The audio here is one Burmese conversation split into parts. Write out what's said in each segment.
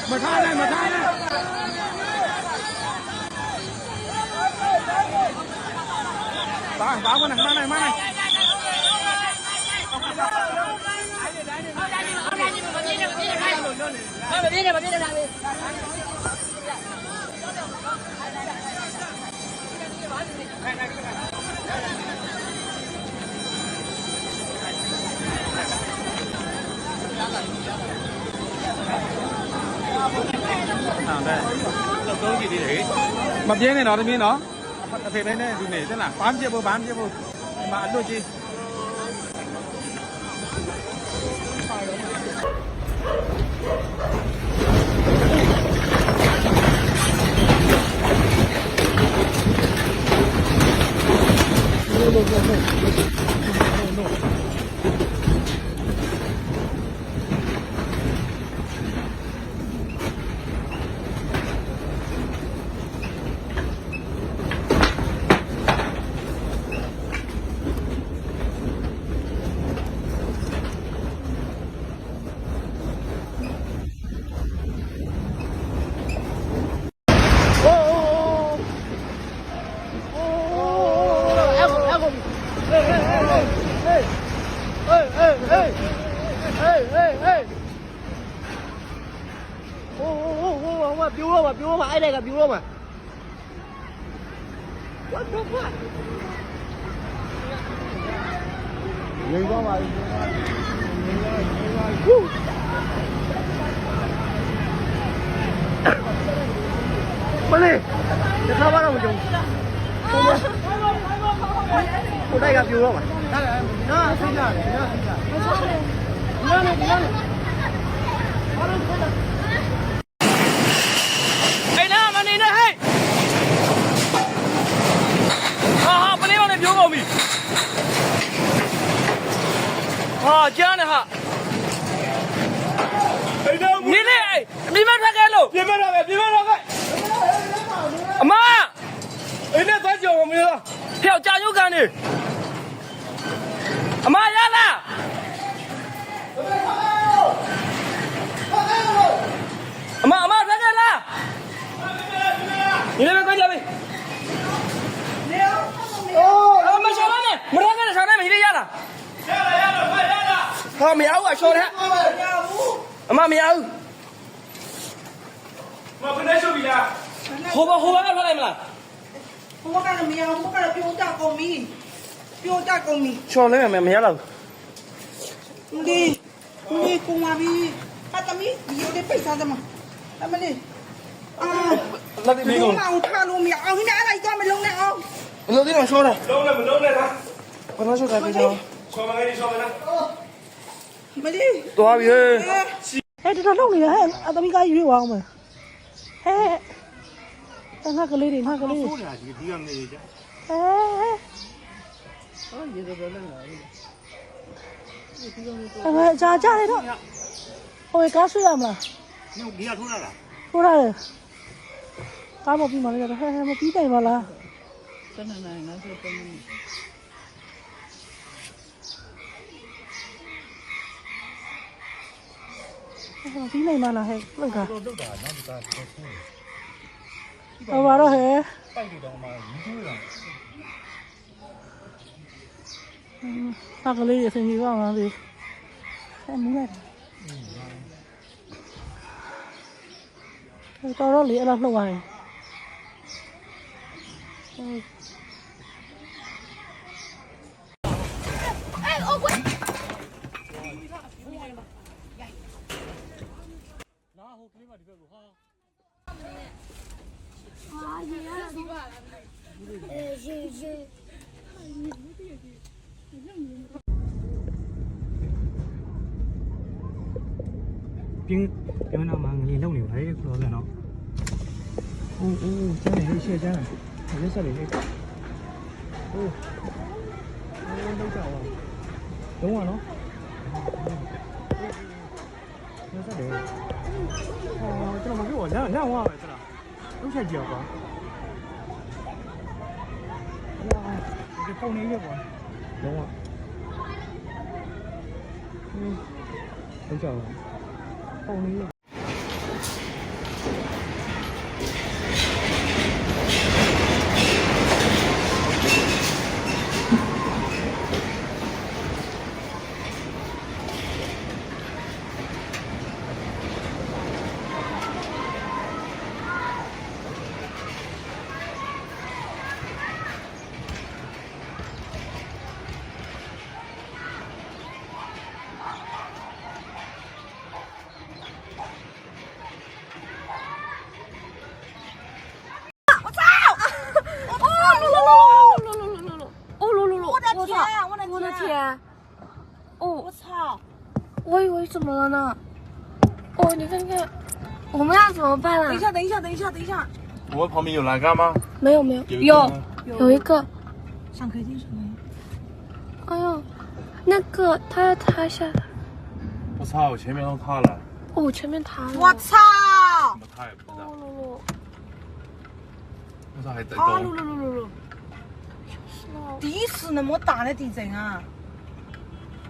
มาท่าเลยมาท่าเลยบ้าวันไหนมาไหนมาไหนมาเบี้ยเนี่ยเนาะตรงนี้เนาะเพลงเนี่ยดูเนี่ยใช่ไหมบ้านเจ็บบ้านเจ็บมาอันด้วยจีbiểu mà ai đây là biểu mà what the fuck nhìn qua mà bên này để thao bắt đầu dùng ở đây gặp biểu mà nó xin chàoကြားနေဟာနေလေမိမထွက်ခဲ့လို့ပြမတော့ပဲအမအဲ့နဲ့သွားကြော်မလို့ဖျောက်ကြာရုပ်ကန်နေအမရလားအမထွက်ခဲ့လားနေလေကြပြီအိုးမရှောင်းနဲ့မရခဲ့ရှောင်းနဲ့မရရလားဟောမရဘူးအရှော်တဲ့အမမရဘူးမဖနေရှုပ်ပြီလားဟိုဘကထွက်လိုက်မလားဟိုဘကမရဘူးဘကပြိုးကြကုန်ပြီရှော်လဲမယ်မရတော့ဒီကုမာပြီအတမီဒီရတဲ့ပိတ်စားသမားအမလေးလက်ဒီမင်းကိုထားလို့မရအောင်ဟိနေအဲ့ဒါကြီးမလုံးနဲ့အောင်ဘယ်လိုဒီတော့ရှော်လဲလုံးနဲ့မလုံးနဲ့လားဘာလို့ရှော်တယ်ပြေတော့ရှော်မလေးရှော်မလားမလေးသွားပြီဟဲ့တော်လုံးနေဟဲ့အတမီကရွေးအောင်မယ်ဟဲ့တန်းကလေးတွေဟာကလေးဆိုးနေတာဒီကနေကြအော်ရေတော်လည်းလာပြီအဲ့ကြာကြရတော့ဟိုကားဆွေးရမလားညဒီကထိုးလာလားထိုးရတယ်ကားမပြီးမှလည်းဟဲ့မပြီးတိုင်ပါလား真的呢，那是真的。ပြီးနိုင်မလားဟဲ့လောက်တာတော့လောက်တာနောက်တစ်ခါတော့ဆူးဟောပါတော့ဟဲ့တိုက်တူတောင်မှယူကျိုးတာဟာကလေးရစင်ကြီးပါမှာဒီအဲ့မူလိုက်တော်တော့လေအဲ့လိုလှုပ်သွားတယ်ပြင်းတော့မှငလင်းလုံးနေပါလေခလို့ဆိုတော့အိုးကျန်းနေရှေ့ကျန်းတယ်လက်ဆက်လေးအိုးလုံးကြောက်အောင်လုံးဝနော်လက်ဆက်လေးကျွန်တော်မပြောညဝါပဲစလားလုံးချက်ကြည့်ကွာဒီပုံနေရကွာလုံးဝ很巧啊，爆雷了。我的天！哦，我操！我以为怎么了呢？哦，你看看，我们要怎么办啊？等一下，我们旁边有栏杆吗？没有，有一个。上可以进去吗？哎呦，那个它要塌下来。我操，前面都塌了。哦，前面塌了。我操！怎么塌也不知道。哦，我操，还在啊！动。第一次那么大的地震啊！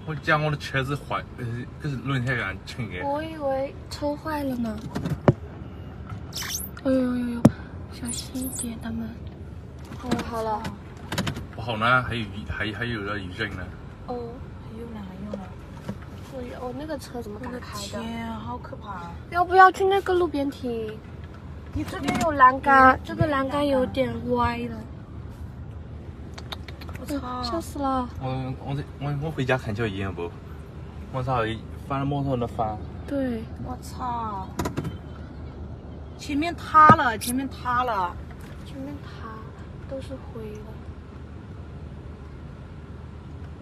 我将我的车子坏，就是轮胎给撑开。我以为车坏了呢。哎呦，小心一点，他们。好了。不好呢，还有个余震呢。哦，还有呢。所以那个车怎么打开的？天，好可怕！要不要去那个路边停？你这边有栏杆，这个栏杆有点歪了。我操！吓死了！我回家看叫严不？我操，翻了摩托那翻。对，我操！前面塌了，前面塌都是灰了。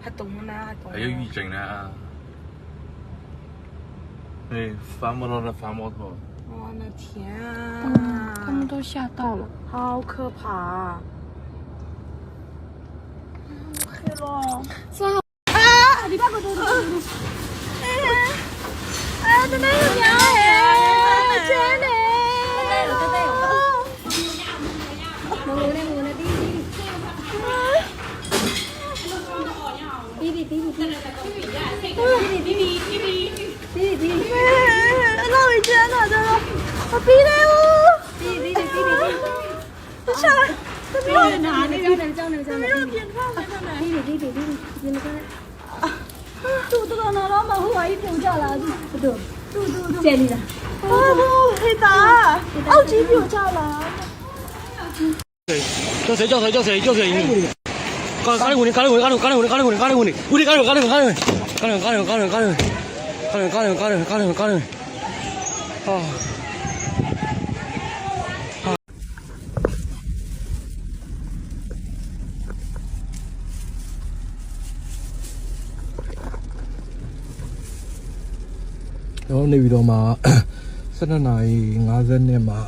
还动呢。还有余震呢。对，翻摩托的翻摩托。我的天啊！他们都吓到了，好可怕！黑了！算了。你把我都真的有鸟哎！真的。叫谁？咖喱糊啊！然后နေပြီးတော့မှ12နာရီ50နဲ့မှာ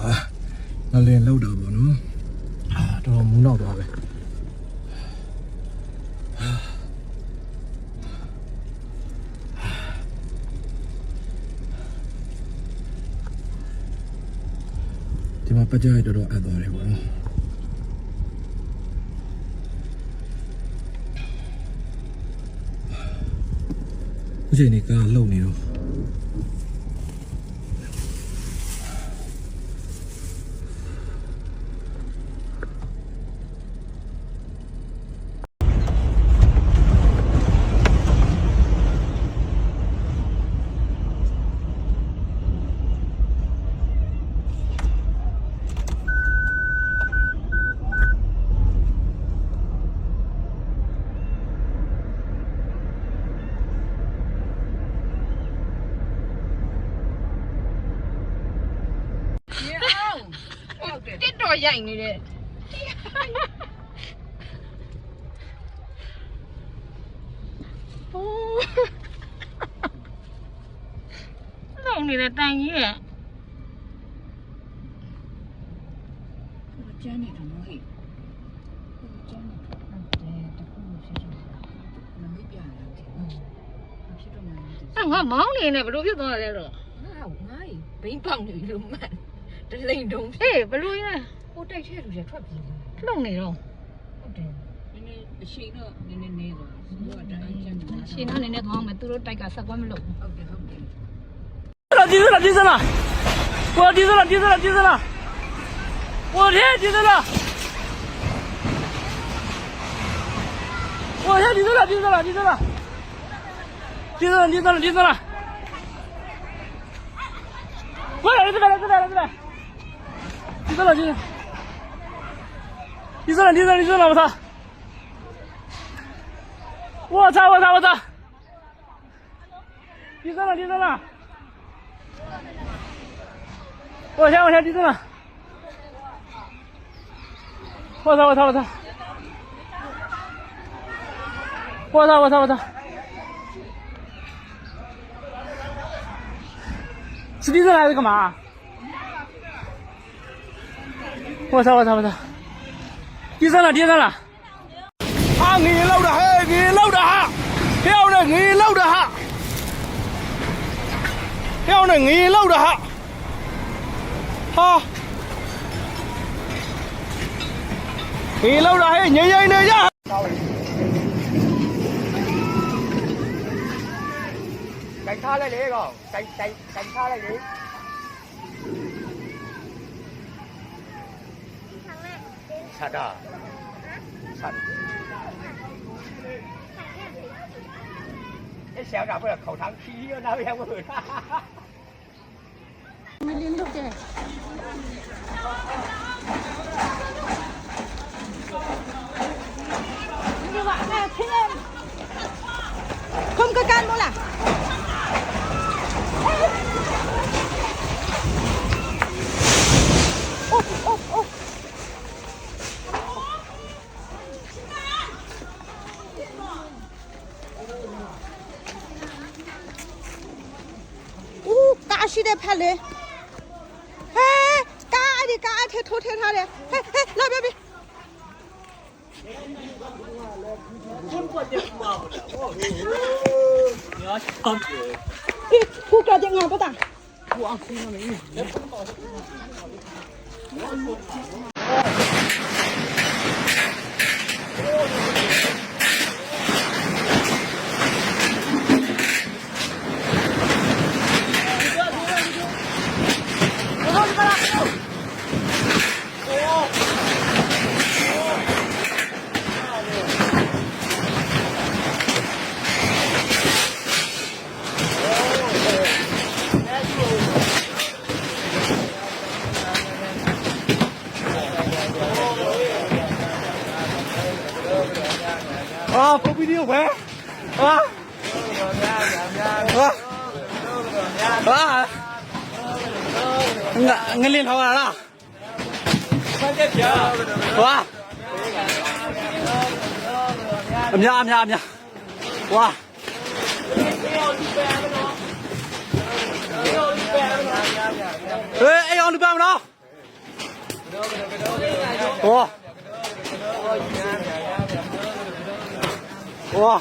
ငလင်လောက်တာပေါ့နော်တော်တော်မူးနောက်သွားပဲဒီမှာပတ်ကြရတော်တော်အပ်သွားတယ်ပေါ့နော်အခုချိန်นี้ကလုံနေတော့တက်တော်ရိုက်နေတယ်လုံနေတဲ့တိုင်ကြီးရဲ့ကျန်းနေတယ်နော်ဟဲ့ကျန်းနေတယ်တခုဖြစ်တယ်မမေ့ပြရတယ်ဖြစ်တော့မှအဲ့ငါမောင်းနေနေဘလို့ဖြစ်သွားတယ်လို့ငါဘိန်းပေါက်နေလို့မှန်တလိန်တုံးဟေးဘလို့လဲဟိုတိုက်ထဲလူတွေထွက်ပြေးလုံနေတော့ဟုတ်တယ်နည်းနည်း အရှိန်တော့နည်းနည်းနေတော့သူကတအားကျန်တယ်ရှင်တော့နည်းနည်းသွားမယ်သူတို့တိုက်ကဆက်ကွမ်းမလို့ဟုတ်တယ်ဟုတ်တယ်ဒီစလား我ဒီစလား我天ဒီစလား我天ဒီစလား过来这边来第四了我操第四了往前第四了我操是第四来的干嘛我操第三了啊你漏的哈漂亮你漏的哈哈你漏的嘿人的呀cảnh sát lại đấy không cảnh sát lại đấy sạch à sạch cái xẻo nào là khẩu thắng khí nào em có người liên tục kìa như vậy này thế em không có can luôn à cá xí đẹp phải lên hey cá đi cá thế thôi thế thôi đấy hey lại baby thu cả tiếng ngàn có ta có video khỏe nghe lên không à đó âm nha wow ê ai on đi bao nó wow wow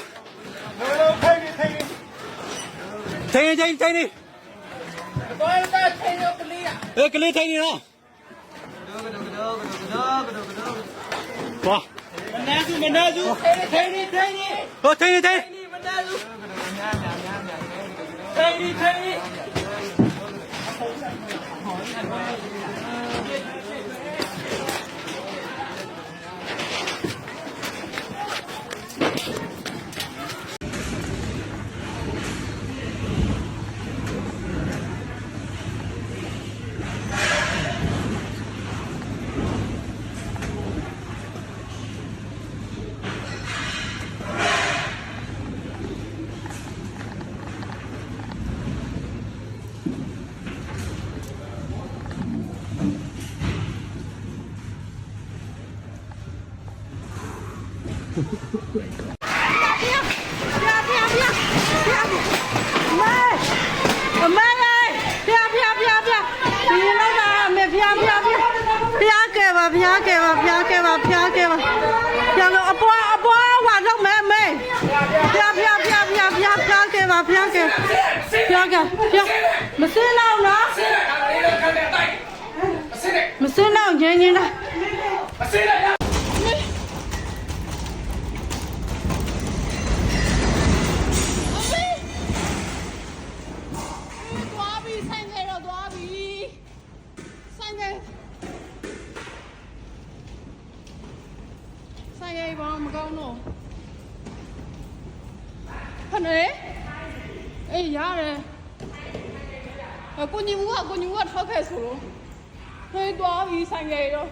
thay đi ê cái ly thay đi nó wow mình đa du thay đi thay đi နော်ခဏလေးအေးရတယ်ကိုညီမကထောက်ခဲ့ဆိုလို့ဟေးသွားပြီးဆိုင်ငယ်ရော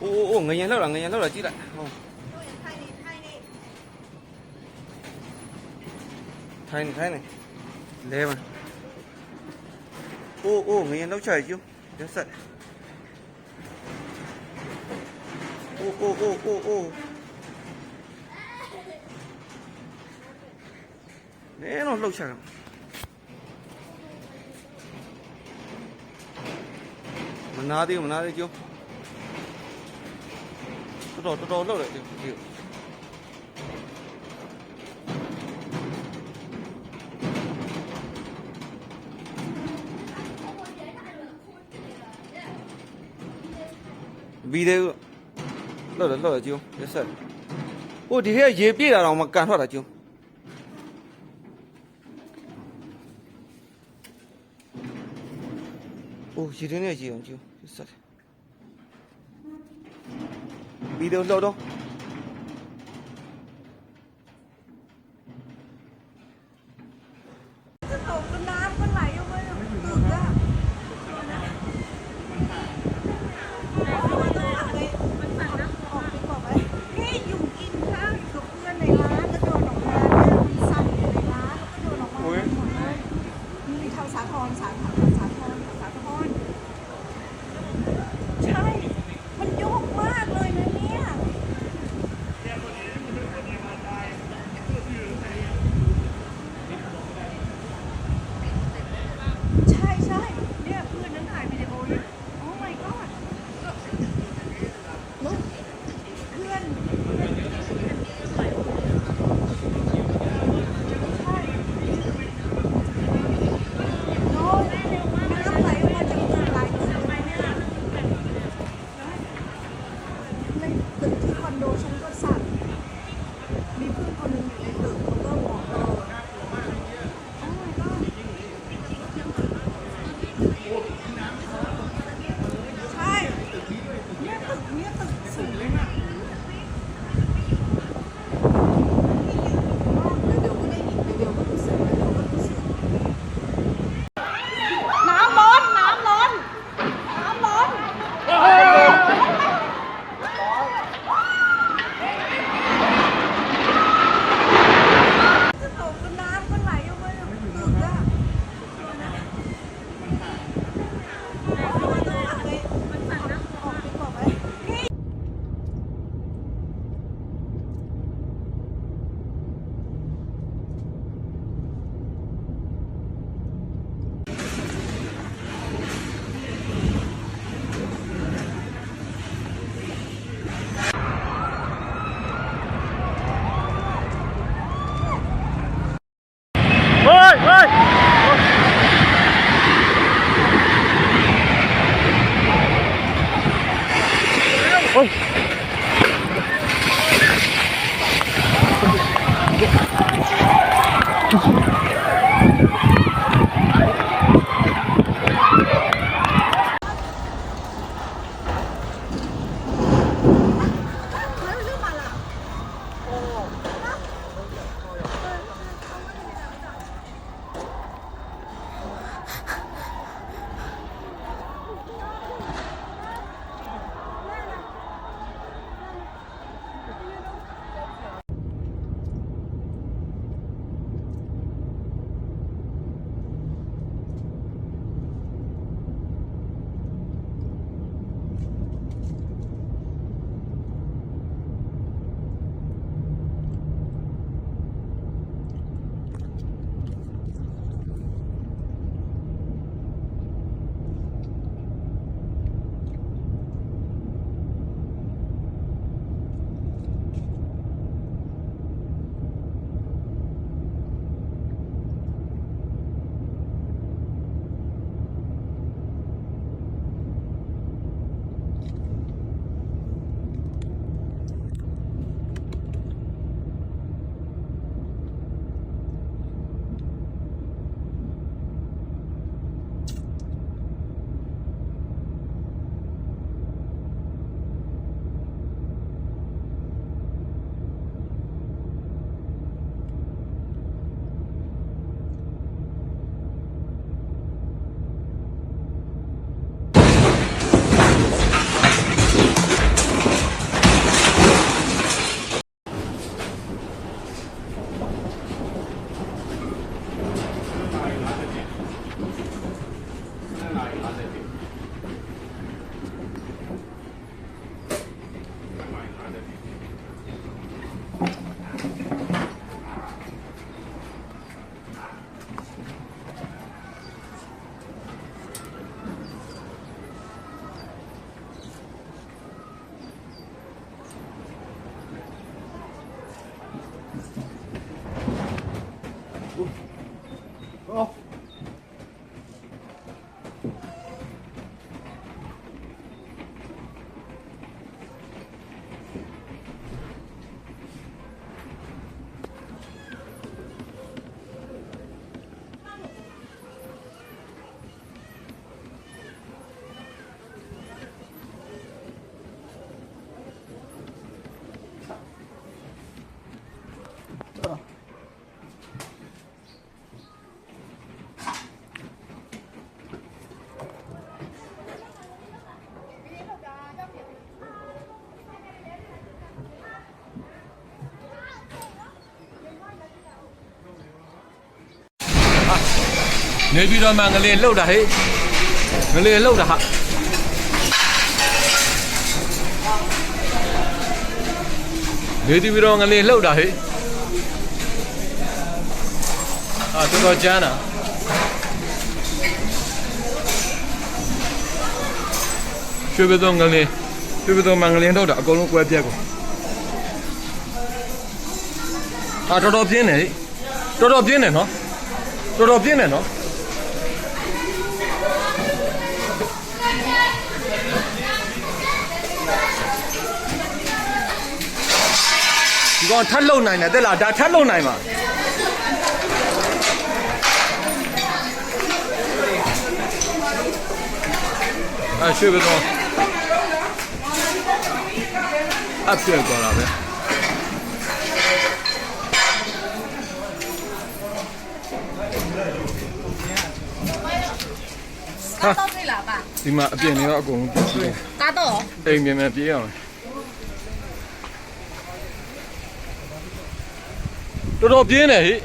အိုးငရင်လောက်တာကြည့်လိုက်ဟောထိုင်နေလဲမအိုးငရင်လောက်ချရကျိုးရက်ဆက်အိုးနဲတော့လှုပ်ချတာမနာသေးကျိုးတော်လှုပ်လိုက်ဒီဗီဒီယိုလှုပ်ကျိုးရက်ဆက်ဟိုဒီထဲရေပြည့်တာတော့မကန်ထွက်တာကျိုးအိုးရေတွင်းနဲ့ရေအောင်ကျိုးရက်ဆက်ဗီဒီယိုလှုပ်တော့ နေပြီးတော့မှငလင်လှုပ်တာဟဲ့ငလင်လှုပ်တာဟာနေပြီးတော့ငလင်လှုပ်တာဟဲ့အာတော်တော်ကျန်းတာရွှေဘုံငလင်ရွှေဘုံမငလင်ထုတ်တာအကုန်လုံးကွဲပြက်ကုန်အာတော်တော်ပြင်းတယ်တော်တော်ပြင်းတယ်နော်တော်တော်ပြင်းတယ်နော်ဒီကောင်ထပ်လုံနိုင်တယ်တဲ့လားဒါထပ်လုံနိုင်မှာရွှေဘုံအပြည့်သွားတာပဲ到这了吧？ ဒီမှာအပြင်တွေတော့အကုန်လုံးပြည့်တယ် 大豆。 အိမ်မြန်မြန်ပြေးအောင်တော်တော်ပြင်းတယ်ဟိ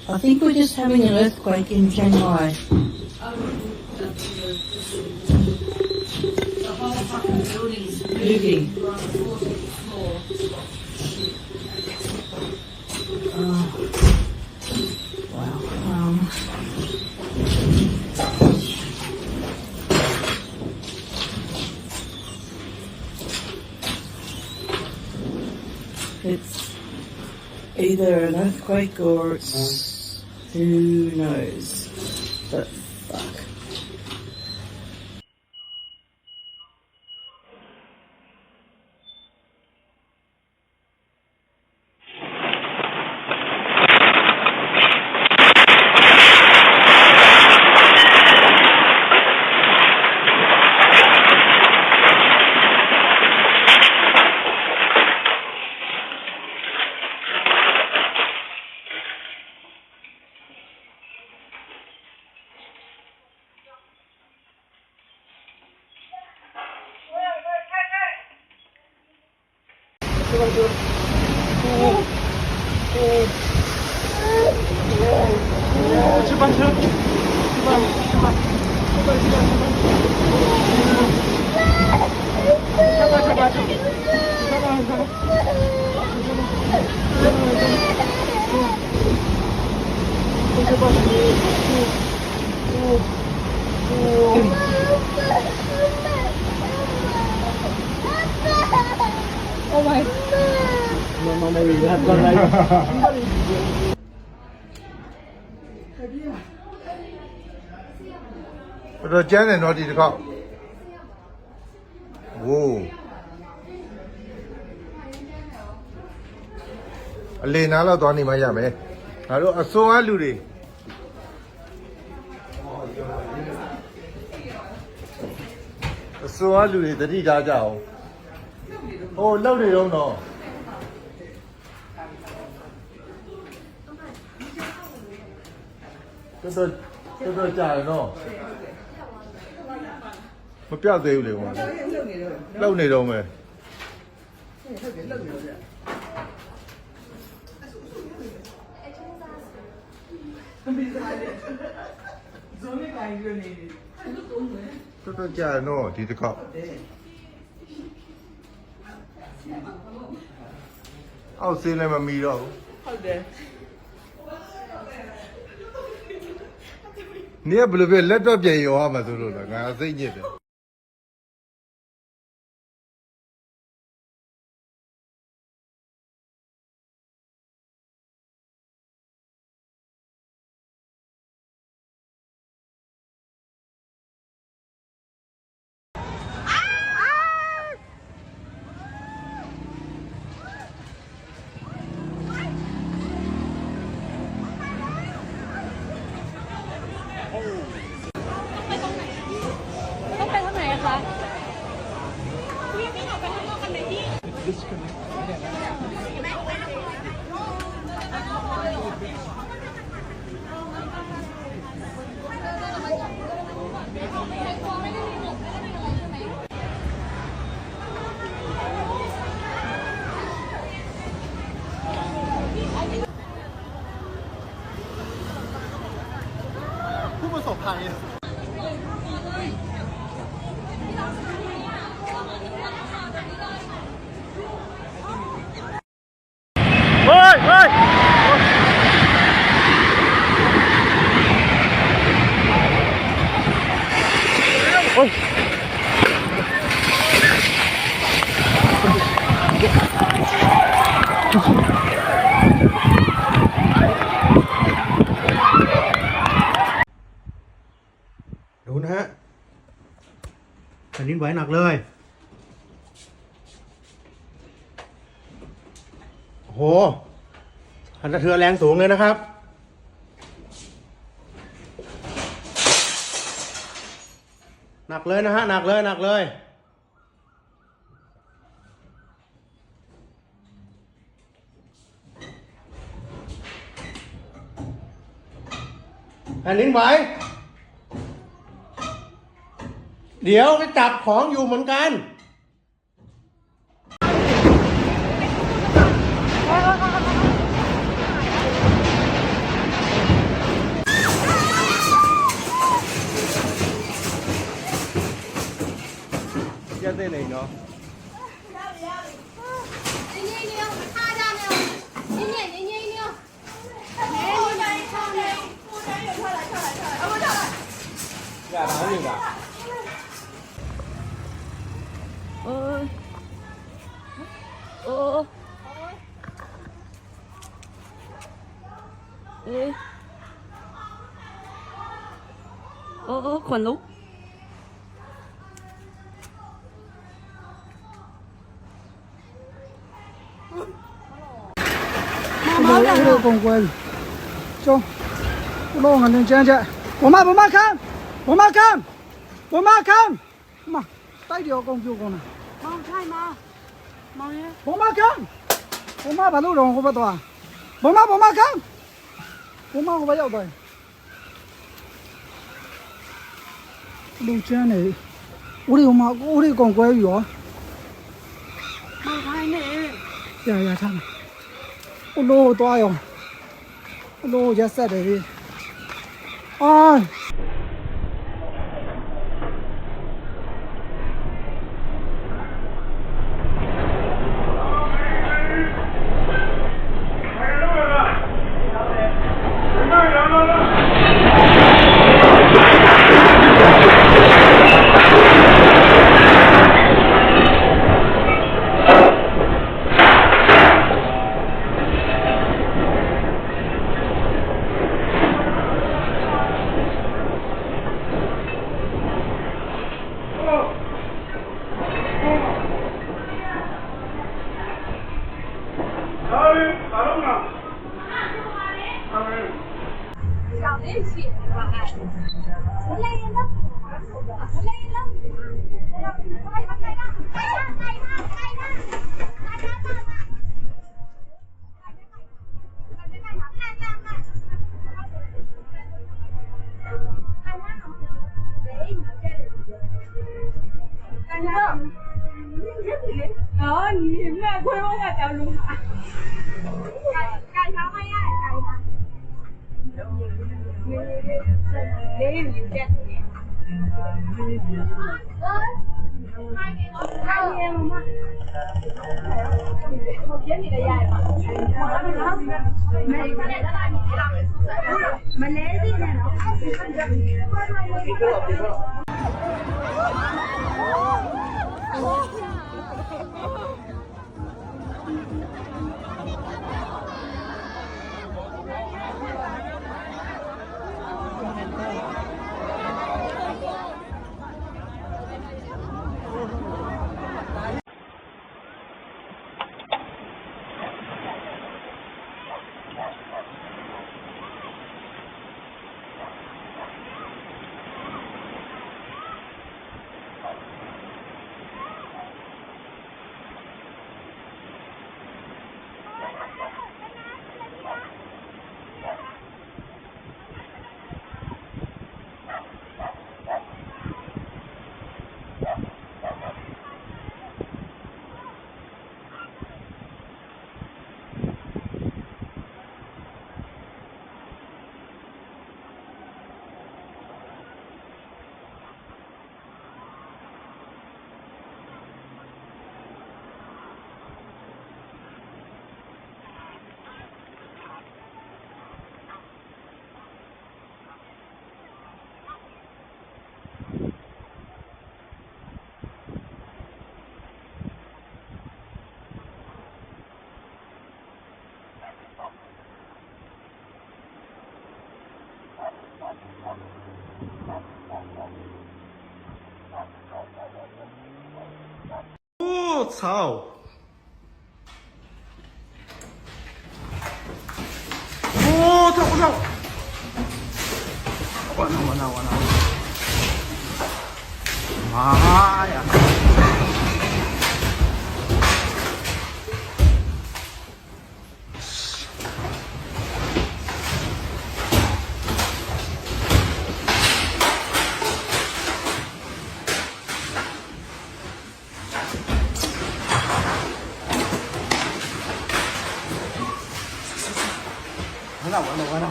I think we're just having an earthquake in Chiang Mai. The whole fucking building is moving. Wow. It's either an earthquake or it's who knows. But fuck. Rồi chén này nó đi được không? Wow. Lên nó là toàn đi mà giảm ấy. À đó, số á lưu đi. Số á lưu đi, ta đi ra chào. Ô, lâu đi đâu nó? Tôi trả nó. Mà béo tiêu liền mà. Lâu này đâu mà. Tôi trả nó thì được không? Áo xin này mà mì đâu. Nè bữa về lết đó về yo mà tôi rồi là ngã dây nhiệt đấy. ดูนะฮะแผ่นดินไหวหนักเลยโอ้โหสั่นสะเทือนแรงสูงเลยนะครับ หนักเลยนะฮะหนักเลยหนักเลยแผ่นดินไหวเดี๋ยวไปจับของอยู่เหมือนกันရက်တဲ့နေနော် ขนลุก我这公关，中，不弄俺能讲讲，我妈看，我妈看，妈，带条公就公了， မောင်ထိုင်မောင်မောင်ရဲ့ 我妈看，我妈把路容我不多，我妈看，我妈我不要的，路讲呢，我的公关员， မောင်ထိုင်နေ 呀他们，我路多哟，我路也晒的，哎。sao โอ้操我操完了完了完了妈呀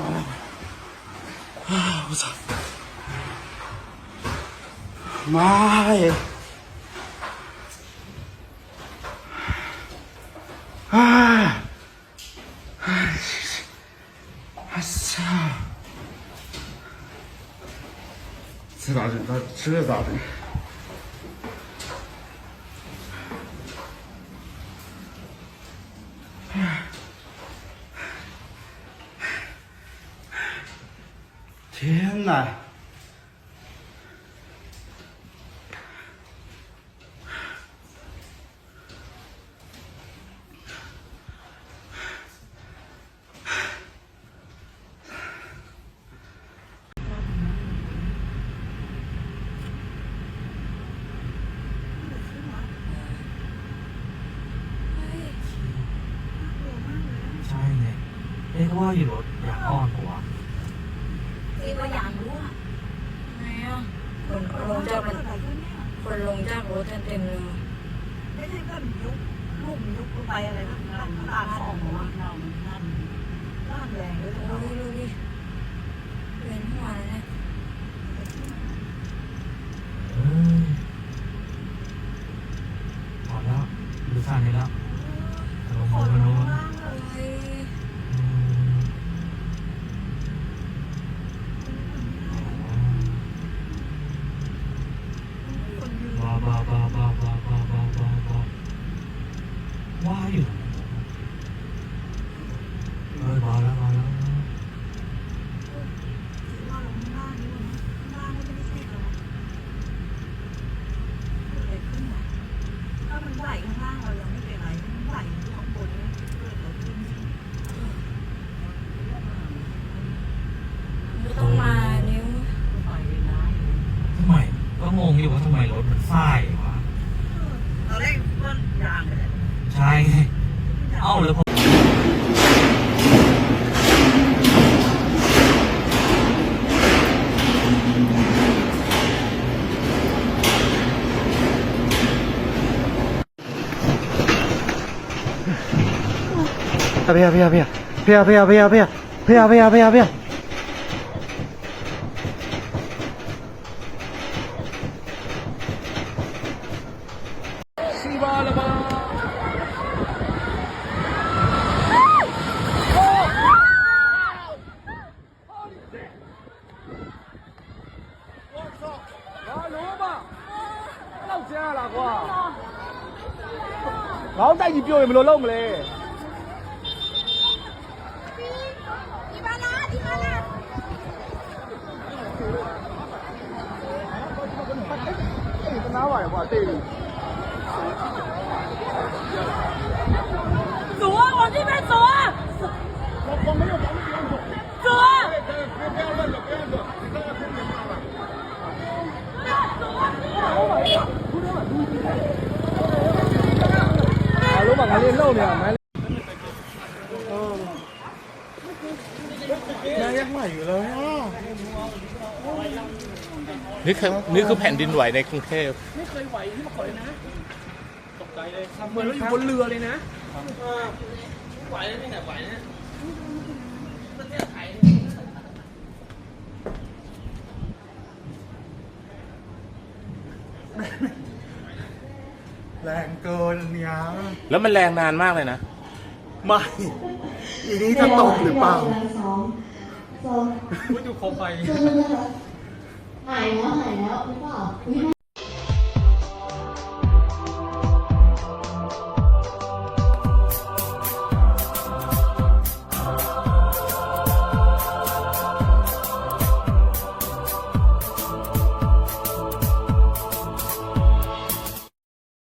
完了！啊！我操！妈呀！哎！哎操！这咋整？这咋整？天哪！ใช่ไงเขาว่าอยู่รถอยากอ้อนหัว พี่ก็อยากรู้อะไงอ่ะคนลงจากรถเต็มเลย ไม่ใช่ก็ยุบลูกยุบลงไปอะไรนะตาสองหัวด้านแรงเลย ดูดิเป็นหัวเลยนะ พอแล้วดูสั่นนี่แล้วลงมือโน้นบ้าว่าอยู่มาแล้ว ว่าลงล่างนี่ล่างไม่ใช่หรอเกิดขึ้นนะถ้ามันไหวข้างล่างเรายังไม่เป็นไรมันไหวข้างบนเนี่ยเกิดอะไรขึ้น ไม่ต้องมานิ้ว ทำไมก็งงอยู่ว่าทำไมรถมันซ่ายวะ ตอนแรกก็ยางเลย ใช่ไงเอ้าแล้วพอ ဖေငါ့တိုက်ကြီးပြောရင်ဘယ်လိုလုပ်မလဲဒီပါလားတနာပါရကွာတေး走啊往这边走啊我没有走啊不要乱走不要乱走รู้ป่ะงานเล่นเล่าเนี่ยไหมนายยังใหม่อยู่เลยนี่คือแผ่นดินไหวในกรุงเทพ เหมือนเราอยู่บนเรือเลยนะแรงเกินเนี่ย แล้วมันแรงนานมากเลยนะ ไม่อีนี้จะตกหรือเปล่า หายแล้วหรือเปล่า